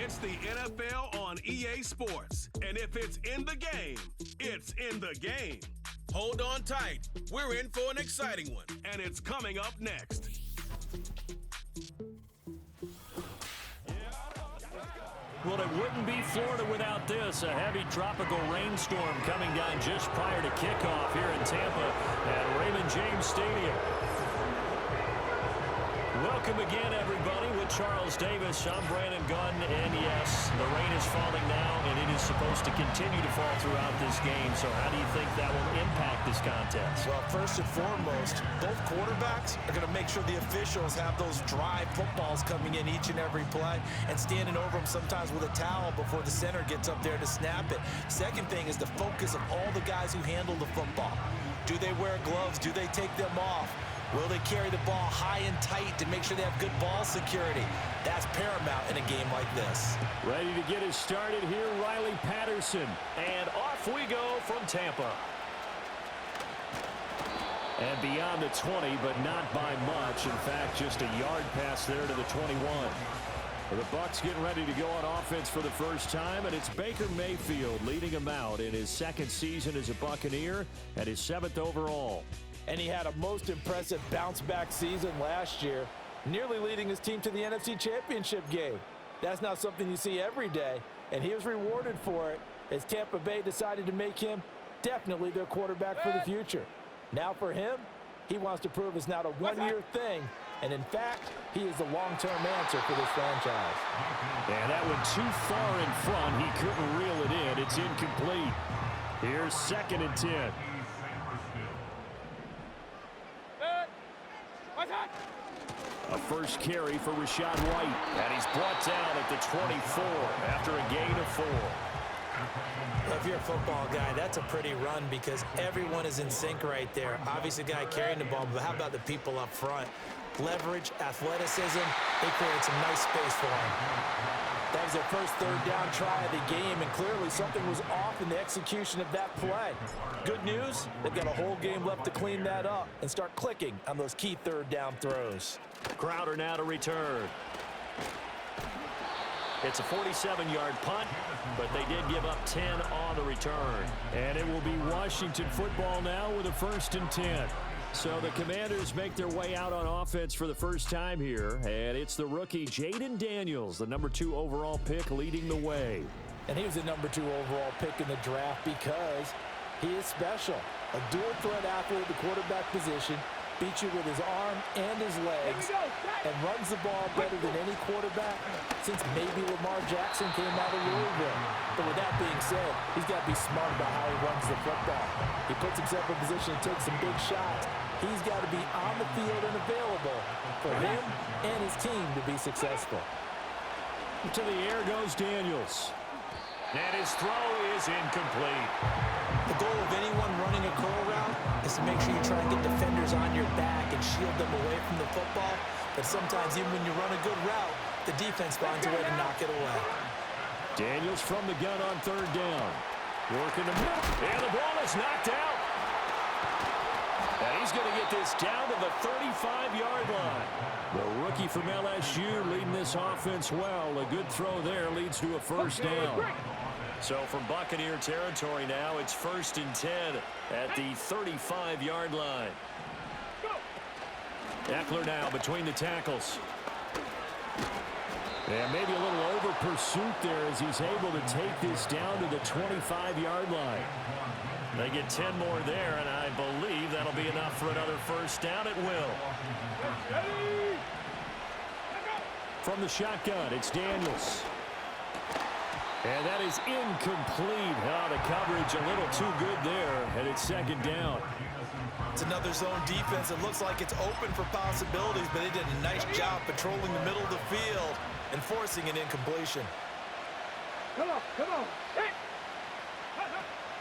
It's the NFL on EA Sports. And if it's in the game, it's in the game. Hold on tight. We're in for an exciting one. And it's coming up next. Well, it wouldn't be Florida without this. A heavy tropical rainstorm coming down just prior to kickoff here in Tampa at Raymond James Stadium. Welcome again, everybody, with Charles Davis. I'm Brandon Gunn, and yes, the rain is falling now, and it is supposed to continue to fall throughout this game. So how do you think that will impact this contest? Well, first and foremost, both quarterbacks are going to make sure the officials have those dry footballs coming in each and every play and standing over them sometimes with a towel before the center gets up there to snap it. Second thing is the focus of all the guys who handle the football. Do they wear gloves? Do they take them off? Will they carry the ball high and tight to make sure they have good ball security? That's paramount in a game like this. Ready to get us started here, Riley Patterson. And off we go from Tampa. And beyond the 20, but not by much. In fact, just a yard pass there to the 21. The Bucs getting ready to go on offense for the first time, and it's Baker Mayfield leading them out in his second season as a Buccaneer and his 7th overall. And he had a most impressive bounce-back season last year, nearly leading his team to the NFC Championship game. That's not something you see every day, and he was rewarded for it as Tampa Bay decided to make him definitely their quarterback for the future. Now for him, he wants to prove it's not a one-year thing, and in fact, he is the long-term answer for this franchise. And that went too far in front. He couldn't reel it in. It's incomplete. Here's 2nd and 10. A first carry for Rachaad White. And he's brought down at the 24 after a gain of 4. If you're a football guy, that's a pretty run because everyone is in sync right there. Obviously, the guy carrying the ball, but how about the people up front? Leverage, athleticism, they created some nice space for him. That was their first third down try of the game, and clearly something was off in the execution of that play. Good news, they've got a whole game left to clean that up and start clicking on those key third down throws. Crowder now to return. It's a 47-yard punt, but they did give up 10 on the return. And it will be Washington football now with a 1st and 10. So the Commanders make their way out on offense for the first time here, and it's the rookie Jaden Daniels, the number 2 overall pick, leading the way. And he was the number 2 overall pick in the draft because he is special. A dual threat athlete at the quarterback position, beats you with his arm and his legs, and runs the ball better than any quarterback since maybe Lamar Jackson came out of Louisville. But with that being said, he's got to be smart about how he runs the football. He puts himself in position to take some big shots. He's got to be on the field and available for him and his team to be successful. To the air goes Daniels. And his throw is incomplete. The goal of anyone running a curl route is to make sure you try and get defenders on your back and shield them away from the football. But sometimes even when you run a good route, the defense finds a way to knock it away. Daniels from the gun on 3rd down. Working the middle. And the ball is knocked out. And he's going to get this down to the 35-yard line. The rookie from LSU leading this offense well. A good throw there leads to a 1st down. So from Buccaneer territory now, it's 1st and 10 at the 35-yard line. Eckler now between the tackles. And maybe a little over pursuit there as he's able to take this down to the 25-yard line. They get 10 more there, and I believe that'll be enough for another 1st down. It will. From the shotgun, it's Daniels. And that is incomplete. Oh, the coverage a little too good there, and it's 2nd down. It's another zone defense. It looks like it's open for possibilities, but they did a nice job patrolling the middle of the field and forcing an incompletion. Come on. Hey.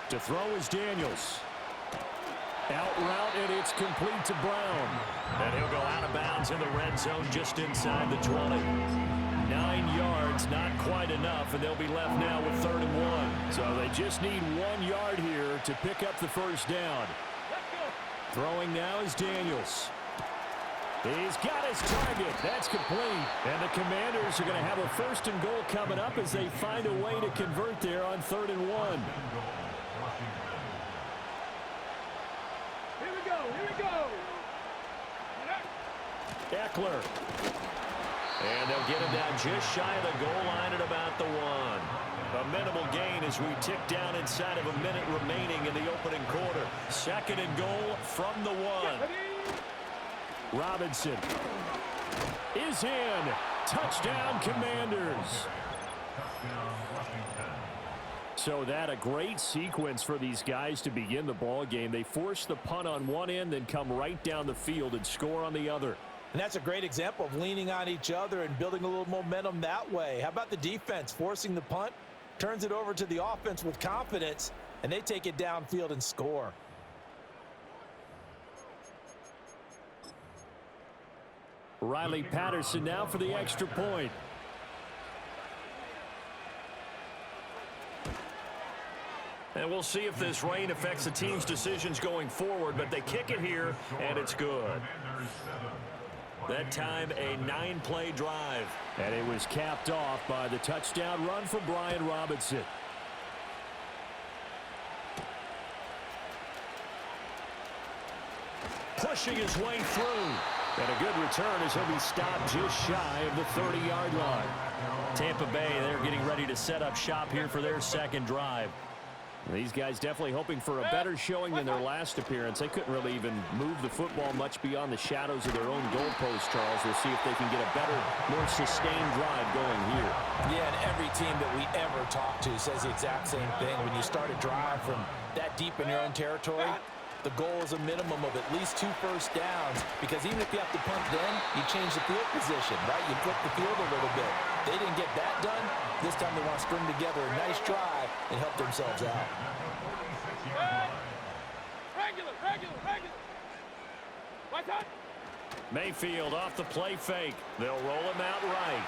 To throw is Daniels. Out route, and it's complete to Brown. And he'll go out of bounds in the red zone just inside the 20. 9 yards, not quite enough, and they'll be left now with 3rd and 1. So they just need 1 yard here to pick up the 1st down. Throwing now is Daniels. He's got his target. That's complete. And the Commanders are going to have a 1st and goal coming up as they find a way to convert there on 3rd and 1. Here we go. Here we go. Eckler. And they'll get him down just shy of the goal line at about the 1. A minimal gain as we tick down inside of a minute remaining in the opening quarter. 2nd and goal from the 1. Robinson is in. Touchdown, Commanders. So that a great sequence for these guys to begin the ball game. They force the punt on one end, then come right down the field and score on the other. And that's a great example of leaning on each other and building a little momentum that way. How about the defense forcing the punt, turns it over to the offense with confidence, and they take it downfield and score. Riley Patterson now for the extra point. And we'll see if this rain affects the team's decisions going forward, but they kick it here, and it's good. That time, a 9-play drive. And it was capped off by the touchdown run for Brian Robinson. Pushing his way through. And a good return as he'll be stopped just shy of the 30-yard line. Tampa Bay, they're getting ready to set up shop here for their 2nd drive. These guys definitely hoping for a better showing than their last appearance. They couldn't really even move the football much beyond the shadows of their own goalpost, Charles. We'll see if they can get a better, more sustained drive going here. Yeah, and every team that we ever talk to says the exact same thing. When you start a drive from that deep in your own territory, the goal is a minimum of at least 2 first downs, because even if you have to punt then, you change the field position, right? You flip the field a little bit. They didn't get that done. This time they want to string together a nice drive and help themselves out. Regular. What's up? Mayfield off the play fake. They'll roll him out right.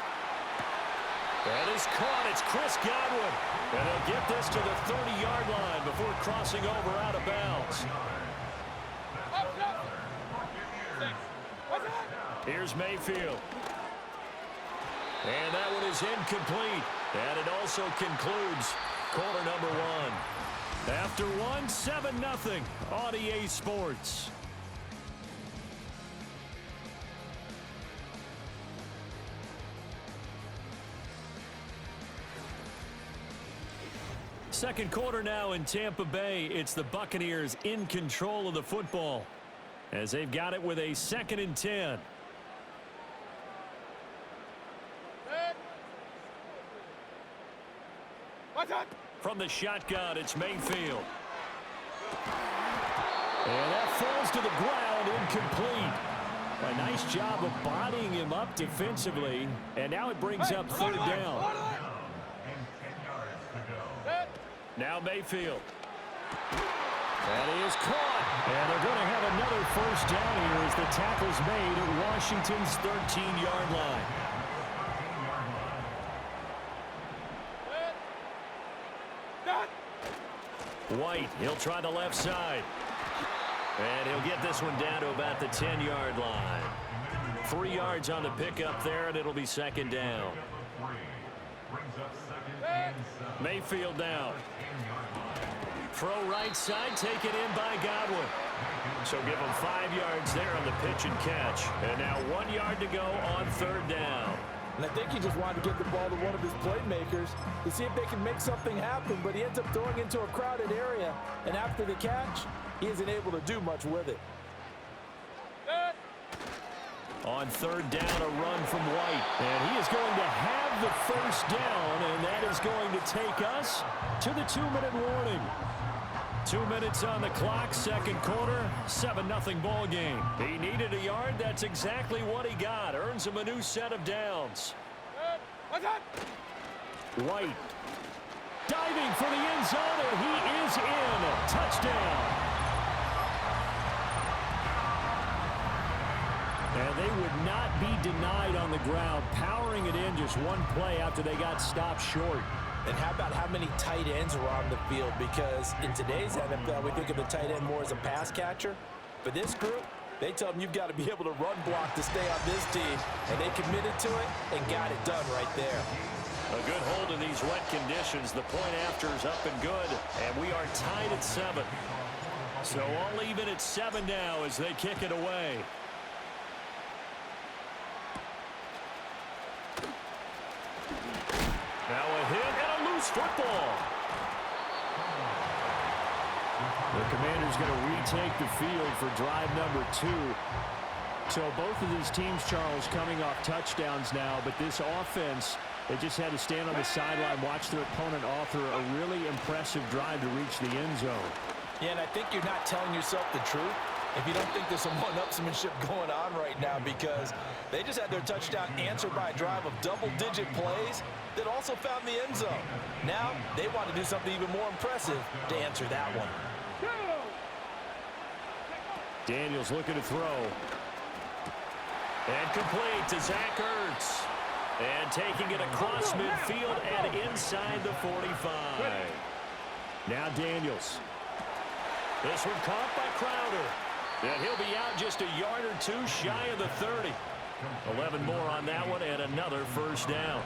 That is caught. It's Chris Godwin. And they'll get this to the 30-yard line before crossing over out of bounds. Here's Mayfield. And that one is incomplete. And it also concludes quarter number 1. After 1, 7-0 on EA Sports. Second quarter now in Tampa Bay. It's the Buccaneers in control of the football as they've got it with a 2nd and 10. From the shotgun, it's Mayfield. And that falls to the ground, incomplete. A nice job of bodying him up defensively. And now it brings up 3rd down. Now Mayfield. That is caught. And they're going to have another 1st down here as the tackle's made at Washington's 13-yard line. White, he'll try the left side. And he'll get this one down to about the 10-yard line. 3 yards on the pickup there, and it'll be 2nd down. Mayfield down. Throw right side, taken in by Godwin. So give him 5 yards there on the pitch and catch. And now 1 yard to go on 3rd down. And I think he just wanted to get the ball to one of his playmakers to see if they can make something happen, but he ends up throwing into a crowded area, and after the catch, he isn't able to do much with it. On 3rd down, a run from White, and he is going to have the 1st down, and that is going to take us to the 2-minute warning. 2 minutes on the clock, 2nd quarter, 7-0 ball game. He needed a yard. That's exactly what he got. Earns him a new set of downs. White diving for the end zone, and he is in. Touchdown. And they would not be denied on the ground, powering it in just one play after they got stopped short. And how about how many tight ends are on the field? Because in today's NFL, we think of the tight end more as a pass catcher. For this group, They tell them you've got to be able to run block to stay on this team, and they committed to it and got it done right there. A good hold in these wet conditions. The point after is up and good, and we are tied at 7. So all even at 7 now as they kick it away. Now a hit and a loose football. The Commanders going to retake the field for drive number 2. So both of these teams, Charles, coming off touchdowns now, but this offense, they just had to stand on the sideline, watch their opponent author a really impressive drive to reach the end zone. Yeah, and I think you're not telling yourself the truth if you don't think there's some one-upsmanship going on right now, because they just had their touchdown answered by a drive of double-digit plays that also found the end zone. Now they want to do something even more impressive to answer that one. Daniels looking to throw. And complete to Zach Ertz. And taking it across midfield and inside the 45. Now Daniels. This one caught by Crowder. And he'll be out just a yard or two shy of the 30. 11 more on that one and another first down.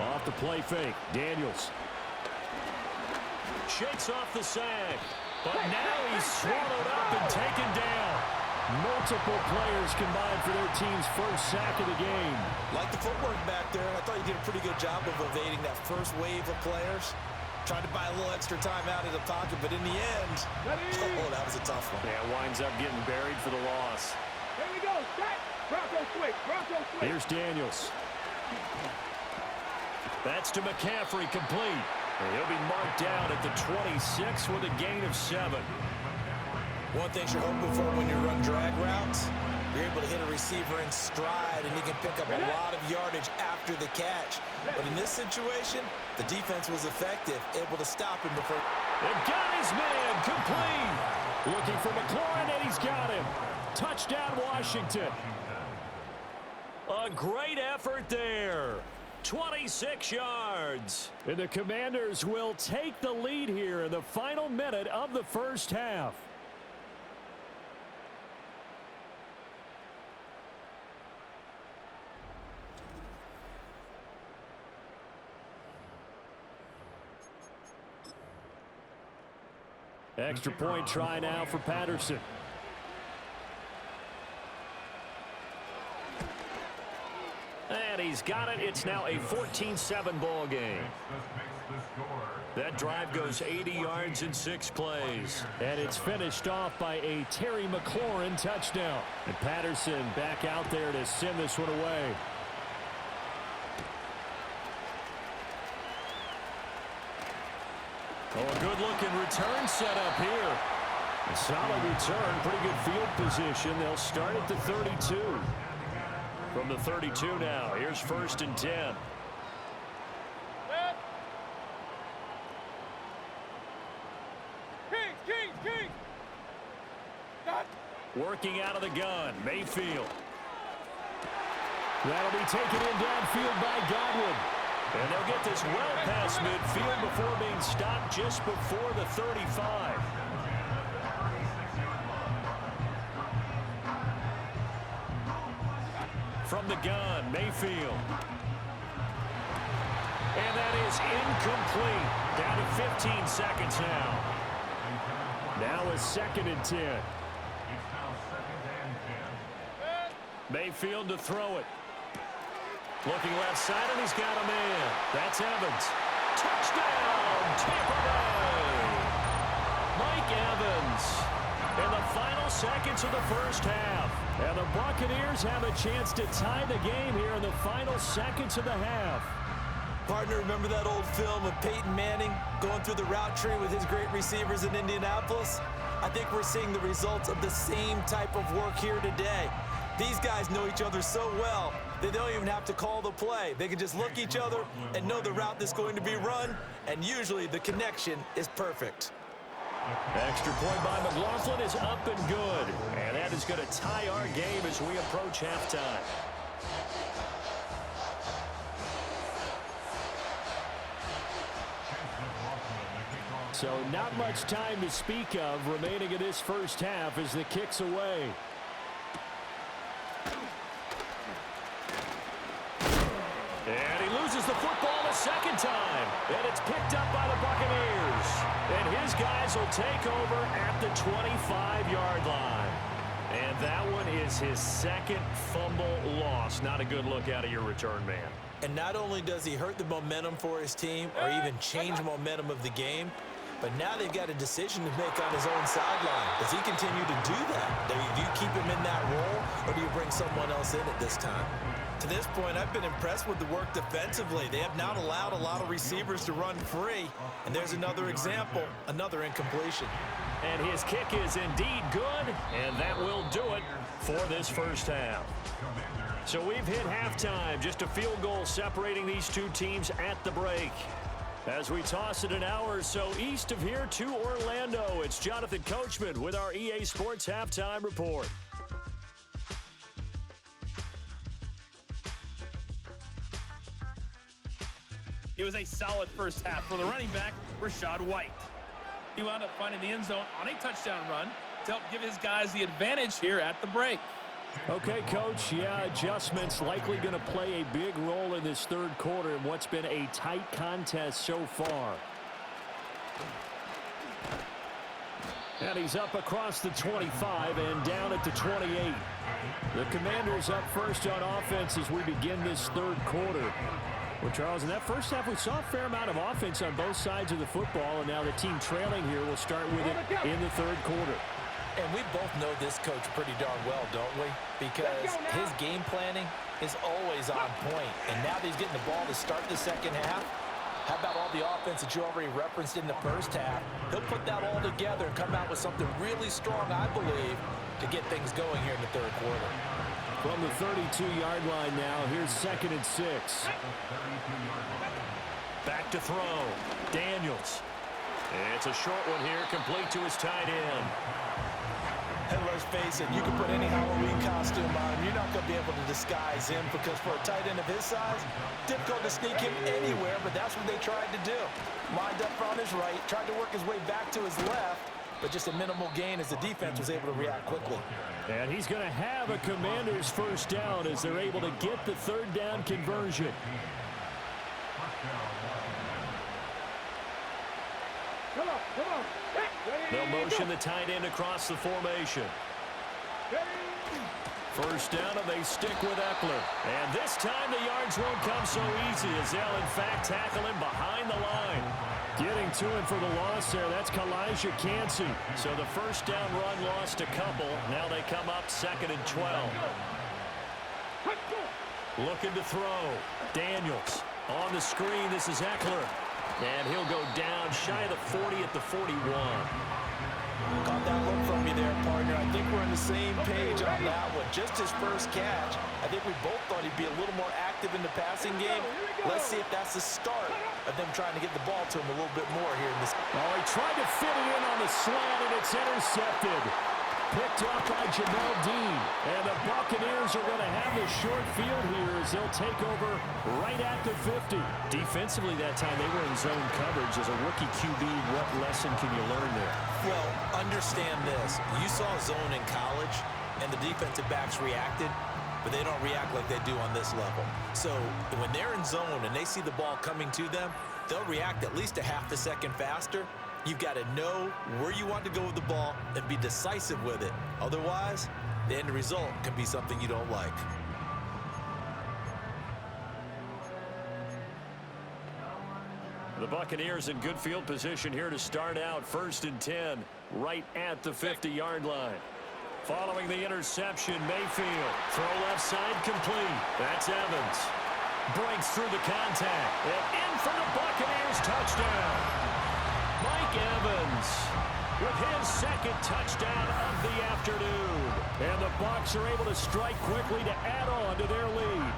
Off the play fake. Daniels. Shakes off the sack. But now he's swallowed up and taken down. Multiple players combined for their team's first sack of the game. Like the footwork back there, I thought you did a pretty good job of evading that first wave of players. Tried to buy a little extra time out of the pocket, but in the end, oh, that was a tough one. Yeah, winds up getting buried for the loss. Here we go. Back. Bronco swing. Bronco swing. Here's Daniels. That's to McCaffrey, complete. And he'll be marked down at the 26 with a gain of 7. One thing you're hoping for when you run drag routes, you're able to hit a receiver in stride, and he can pick up a lot of yardage after the catch. But in this situation, the defense was effective, able to stop him before. And got his man, complete. Looking for McLaurin, and he's got him. Touchdown, Washington. A great effort there. 26 yards. And the Commanders will take the lead here in the final minute of the first half. Extra point try now for Patterson. And he's got it. It's now a 14-7 ball game. That drive goes 80 yards in 6 plays. And it's finished off by a Terry McLaurin touchdown. And Patterson back out there to send this one away. Oh, a good-looking return set up here. A solid return, pretty good field position. They'll start at the 32. From the 32 now, here's 1st and 10. King. Working out of the gun, Mayfield. That'll be taken in downfield by Godwin. And they'll get this well past midfield before being stopped just before the 35. From the gun, Mayfield. And that is incomplete. Down to 15 seconds now. Now a 2nd and 10. Mayfield to throw it. Looking left side, and he's got a man. That's Evans. Touchdown, Tampa Bay. Mike Evans in the final seconds of the first half. And the Buccaneers have a chance to tie the game here in the final seconds of the half. Partner, remember that old film of Peyton Manning going through the route tree with his great receivers in Indianapolis? I think we're seeing the results of the same type of work here today. These guys know each other so well, they don't even have to call the play. They can just look each other and know the route that's going to be run, and usually the connection is perfect. Extra point by McLaughlin is up and good. And that is going to tie our game as we approach halftime. So not much time to speak of remaining in this first half as the kick's away. And he loses the football a second time. And it's picked up by the Buccaneers. And his guys will take over at the 25-yard line. And that one is his second fumble loss. Not a good look out of your return man. And not only does he hurt the momentum for his team or even change the momentum of the game, but now they've got a decision to make on his own sideline. Does he continue to do that? Do you keep him in that role, or do you bring someone else in at this time? To this point, I've been impressed with the work defensively. They have not allowed a lot of receivers to run free. And there's another example, another incompletion. And his kick is indeed good, and that will do it for this first half. So we've hit halftime, just a field goal separating these two teams at the break. As we toss it an hour or so east of here to Orlando, it's Jonathan Coachman with our EA Sports Halftime Report. It was a solid first half for the running back, Rachaad White. He wound up finding the end zone on a touchdown run to help give his guys the advantage here at the break. Okay, Coach, yeah, adjustments likely going to play a big role in this third quarter in what's been a tight contest so far. And he's up across the 25 and down at the 28. The Commanders up first on offense as we begin this third quarter. Well, Charles, in that first half, we saw a fair amount of offense on both sides of the football, and now the team trailing here will start with it in the third quarter. And we both know this coach pretty darn well, don't we? Because his game planning is always on point. And now that he's getting the ball to start the second half, how about all the offense that you already referenced in the first half? He'll put that all together and come out with something really strong, I believe, to get things going here in the third quarter. From the 32-yard line now, here's 2nd and 6. Back to throw. Daniels. It's a short one here, complete to his tight end. And let's face it, you can put any Halloween costume on him. You're not going to be able to disguise him because for a tight end of his size, difficult to sneak him anywhere, but that's what they tried to do. Lined up on his right, tried to work his way back to his left, but just a minimal gain as the defense was able to react quickly. And he's going to have a Commanders first down as they're able to get the third down conversion. Come on. They'll motion the tight end across the formation. First down, and they stick with Eckler. And this time the yards won't come so easy as they'll, in fact, tackle him behind the line. Getting to him for the loss there, that's Kalijah Cansey. So the first down run lost a couple. Now they come up 2nd and 12. Looking to throw. Daniels on the screen. This is Eckler. And he'll go down shy of the 40 at the 41. Got that look from you there, partner. I think we're on the same page on that one. Just his first catch. I think we both thought he'd be a little more active in the passing game. Let's see if that's the start of them trying to get the ball to him a little bit more here in this. Oh, he tried to fit it in on the slant, and it's intercepted. Picked off by Jamel Dean. And the Buccaneers are going to have the short field here as they'll take over right at the 50. Defensively that time, they were in zone coverage. As a rookie QB, what lesson can you learn there? Well, understand this. You saw zone in college, and the defensive backs reacted, but they don't react like they do on this level. So when they're in zone and they see the ball coming to them, they'll react at least a half a second faster. You've got to know where you want to go with the ball and be decisive with it. Otherwise, the end result can be something you don't like. The Buccaneers in good field position here to start out. 1st and 10, right at the 50-yard line. Following the interception, Mayfield. Throw left side complete. That's Evans. Breaks through the contact. And in for the Buccaneers touchdown. Mike Evans with his 2nd touchdown of the afternoon. And the Bucs are able to strike quickly to add on to their lead.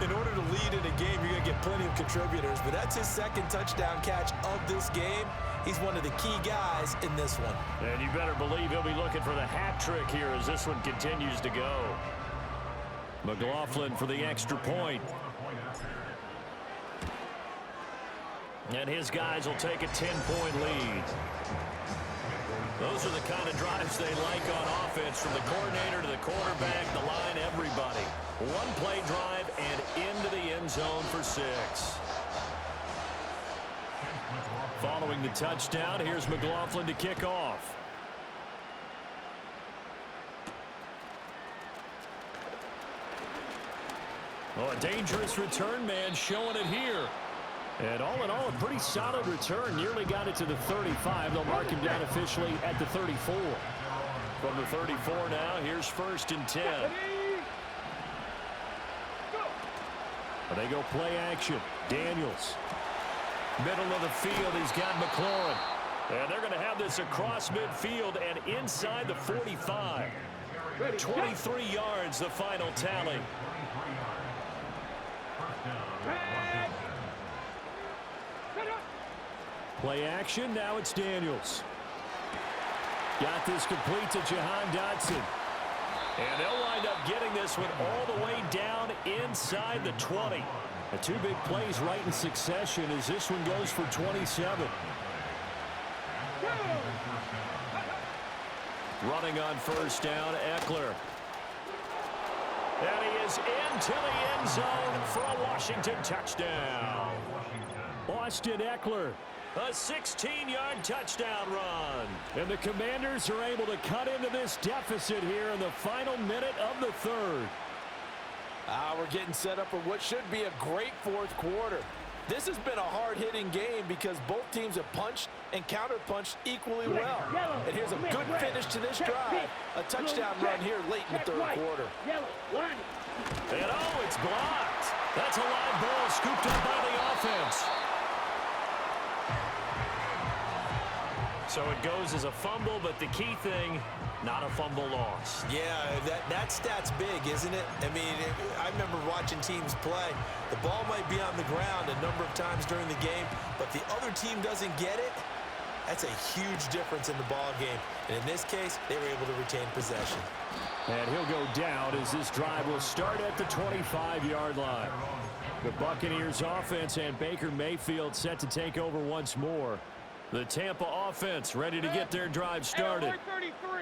In order to lead in a game, you're going to get plenty of contributors, but that's his 2nd touchdown catch of this game. He's one of the key guys in this one. And you better believe he'll be looking for the hat trick here as this one continues to go. McLaughlin for the extra point. And his guys will take a 10-point lead. Those are the kind of drives they like on offense, from the coordinator to the quarterback, the line, everybody. One-play drive and into the end zone for 6. Following the touchdown, here's McLaughlin to kick off. Oh, a dangerous return man showing it here. And all in all, a pretty solid return. Nearly got it to the 35. They'll mark him down officially at the 34. From the 34 now, here's 1st and 10. They go play action. Daniels. Middle of the field, he's got McLaurin. And they're going to have this across midfield and inside the 45. 23 yards, the final tally. Play action, now it's Daniels. Got this complete to Jahan Dotson. And they'll wind up getting this one all the way down inside the 20. The 2 big plays right in succession as this one goes for 27. Running on 1st down, Eckler. And he is into the end zone for a Washington touchdown. Austin Eckler. A 16-yard touchdown run. And the Commanders are able to cut into this deficit here in the final minute of the 3rd. We're getting set up for what should be a great 4th quarter. This has been a hard-hitting game because both teams have punched and counter-punched equally well. And here's a good finish to this drive. A touchdown run here late in the 3rd quarter. And oh, it's blocked. That's a live ball scooped up by the offense. So it goes as a fumble, but the key thing, not a fumble loss. Yeah, that stat's big, isn't it? I mean, I remember watching teams play. The ball might be on the ground a number of times during the game, but the other team doesn't get it. That's a huge difference in the ball game. And in this case, they were able to retain possession. And he'll go down as this drive will start at the 25-yard line. The Buccaneers offense and Baker Mayfield set to take over once more. The Tampa offense ready to get their drive started.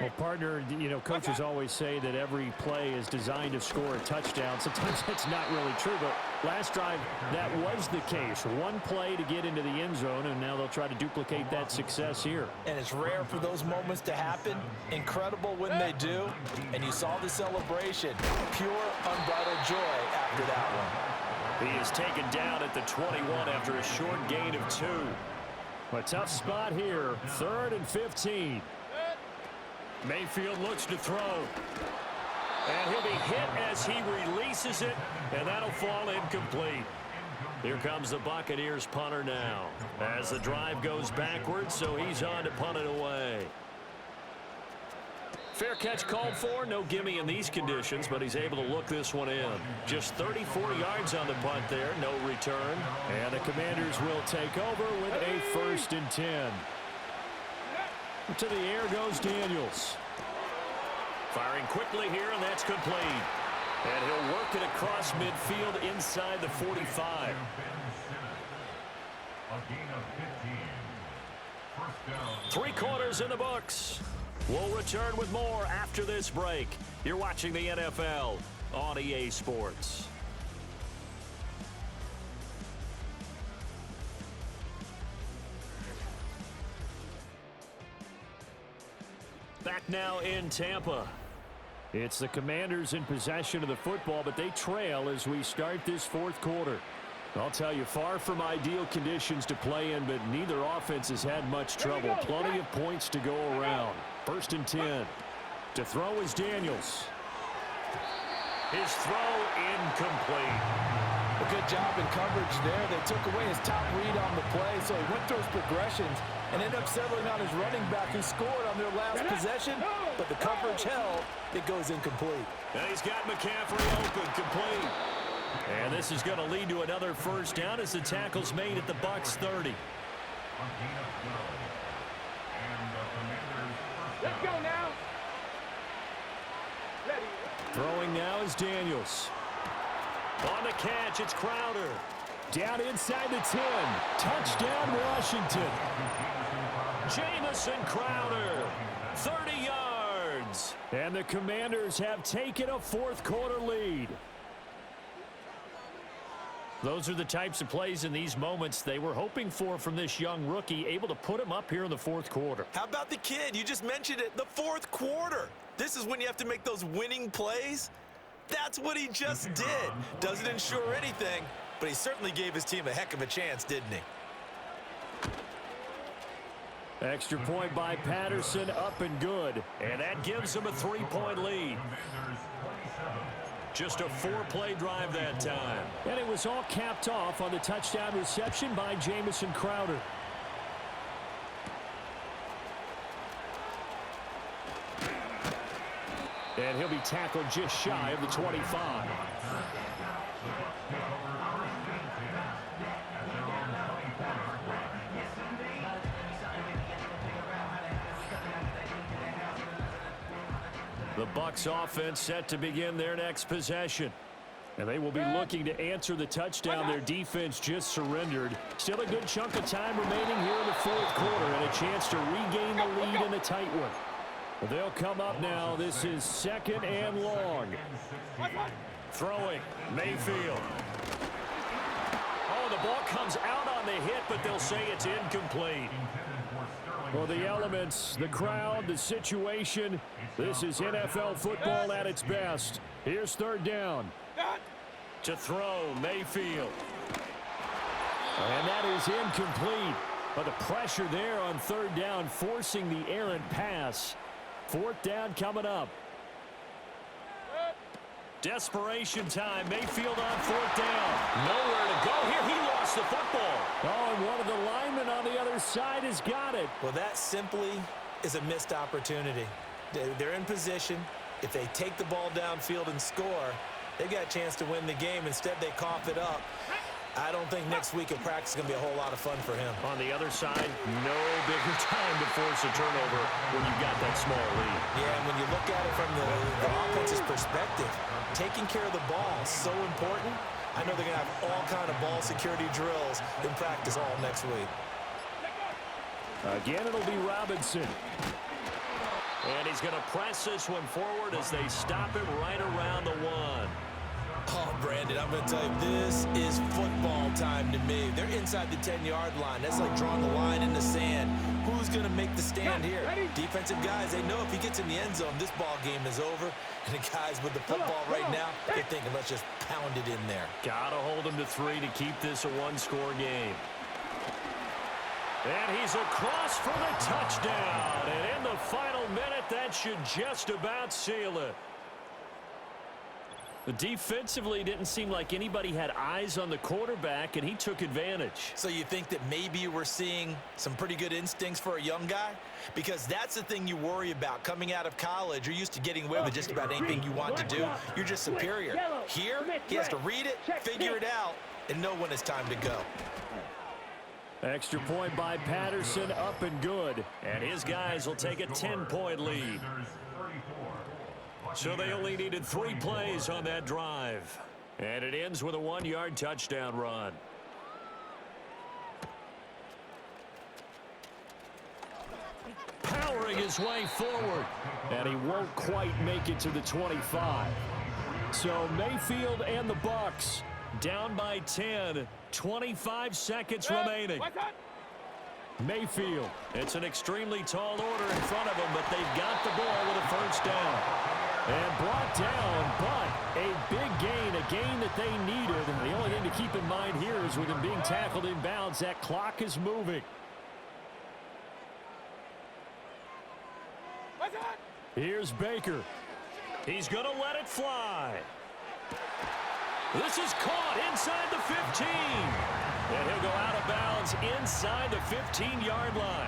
Well, partner, you know, coaches always say that every play is designed to score a touchdown. Sometimes that's not really true, but last drive, that was the case. One play to get into the end zone, and now they'll try to duplicate that success here. And it's rare for those moments to happen. Incredible when they do. And you saw the celebration. Pure, unbridled joy after that one. He is taken down at the 21 after a short gain of 2. A tough spot here, 3rd and 15. Mayfield looks to throw. And he'll be hit as he releases it, and that'll fall incomplete. Here comes the Buccaneers punter now, as the drive goes backwards, so he's on to punt it away. Fair catch called for, no gimme in these conditions, but he's able to look this one in. Just 34 yards on the punt there, no return. And the Commanders will take over with a 1st and 10. To the air goes Daniels. Firing quickly here, and that's complete. And he'll work it across midfield inside the 45. 3 quarters in the books. We'll return with more after this break. You're watching the NFL on EA Sports. Back now in Tampa. It's the Commanders in possession of the football, but they trail as we start this 4th quarter. I'll tell you, far from ideal conditions to play in, but neither offense has had much trouble. Plenty of points to go around. 1st and 10. To throw is Daniels. His throw incomplete. A good job in coverage there. They took away his top read on the play, so he went through his progressions and ended up settling on his running back who scored on their last possession, but the coverage held. It goes incomplete. And he's got McCaffrey open, complete. And this is going to lead to another 1st down as the tackle's made at the Bucs 30. Let's go now. Throwing now is Daniels. On the catch, it's Crowder. Down inside the 10. Touchdown, Washington. Jamison Crowder, 30 yards. And the Commanders have taken a fourth-quarter lead. Those are the types of plays in these moments they were hoping for from this young rookie, able to put him up here in the fourth quarter. How about the kid? You just mentioned it, the fourth quarter. This is when you have to make those winning plays. That's what he just did. Doesn't ensure anything, but he certainly gave his team a heck of a chance, didn't he? Extra point by Patterson, up and good. And that gives him a 3-point lead. Just a 4-play drive that time. And it was all capped off on the touchdown reception by Jamison Crowder. And he'll be tackled just shy of the 25. The Bucs offense set to begin their next possession. And they will be looking to answer the touchdown their defense just surrendered. Still a good chunk of time remaining here in the fourth quarter and a chance to regain the lead in a tight one. They'll come up now. This is 2nd and long. Throwing, Mayfield. Oh, the ball comes out on the hit, but they'll say it's incomplete. Well, the elements, the crowd, the situation, this is NFL football at its best. Here's 3rd down. To throw, Mayfield. And that is incomplete. But the pressure there on 3rd down, forcing the errant pass. 4th down coming up. Desperation time. Mayfield on 4th down. Nowhere to go here. He lost the football. Oh, and one of the linemen on the other side has got it. Well, that simply is a missed opportunity. They're in position. If they take the ball downfield and score, they've got a chance to win the game. Instead, they cough it up. I don't think next week at practice is going to be a whole lot of fun for him. On the other side, no bigger time to force a turnover when you've got that small lead. Yeah, and when you look at it from the offense's perspective, taking care of the ball is so important. I know they're going to have all kind of ball security drills in practice all next week. Again, it'll be Robinson. And he's going to press this one forward as they stop him right around the 1. Oh, Brandon, I'm going to tell you, this is football time to me. They're inside the 10-yard line. That's like drawing the line in the sand. Who's going to make the stand here? Defensive guys, they know if he gets in the end zone, this ball game is over. And the guys with the football right now, they're thinking, let's just pound it in there. Got to hold him to 3 to keep this a one-score game. And he's across for the touchdown. And in the final minute, that should just about seal it. Defensively, it didn't seem like anybody had eyes on the quarterback, and he took advantage. So you think that maybe we're seeing some pretty good instincts for a young guy? Because that's the thing you worry about coming out of college. You're used to getting away with just about anything you want to do. You're just superior. Here, he has to read it, figure it out, and know when it's time to go. Extra point by Patterson, up and good. And his guys will take a 10-point lead. So they only needed 3 plays on that drive. And it ends with a 1-yard touchdown run. Powering his way forward. And he won't quite make it to the 25. So Mayfield and the Bucs down by 10. 25 seconds remaining. Mayfield. It's an extremely tall order in front of him, but they've got the ball with a first down. And brought down, but a big gain, a gain that they needed. And the only thing to keep in mind here is with him being tackled inbounds, that clock is moving. Here's Baker. He's going to let it fly. This is caught inside the 15. And he'll go out of bounds inside the 15-yard line.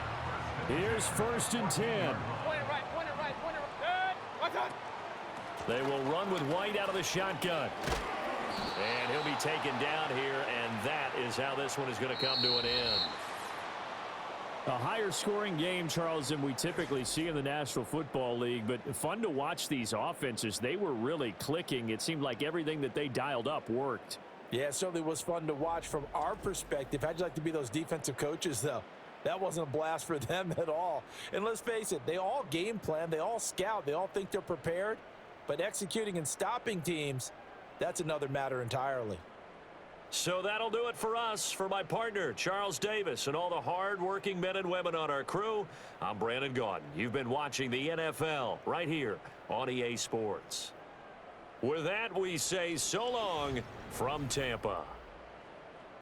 Here's 1st and 10. Point it right. Good. They will run with White out of the shotgun. And he'll be taken down here, and that is how this one is going to come to an end. A higher scoring game, Charles, than we typically see in the National Football League, but fun to watch these offenses. They were really clicking. It seemed like everything that they dialed up worked. Yeah, it certainly was fun to watch from our perspective. How'd you like to be those defensive coaches, though? That wasn't a blast for them at all. And let's face it, they all game plan, they all scout, they all think they're prepared. But executing and stopping teams, that's another matter entirely. So that'll do it for us. For my partner, Charles Davis, and all the hard-working men and women on our crew, I'm Brandon Gaudin. You've been watching the NFL right here on EA Sports. With that, we say so long from Tampa.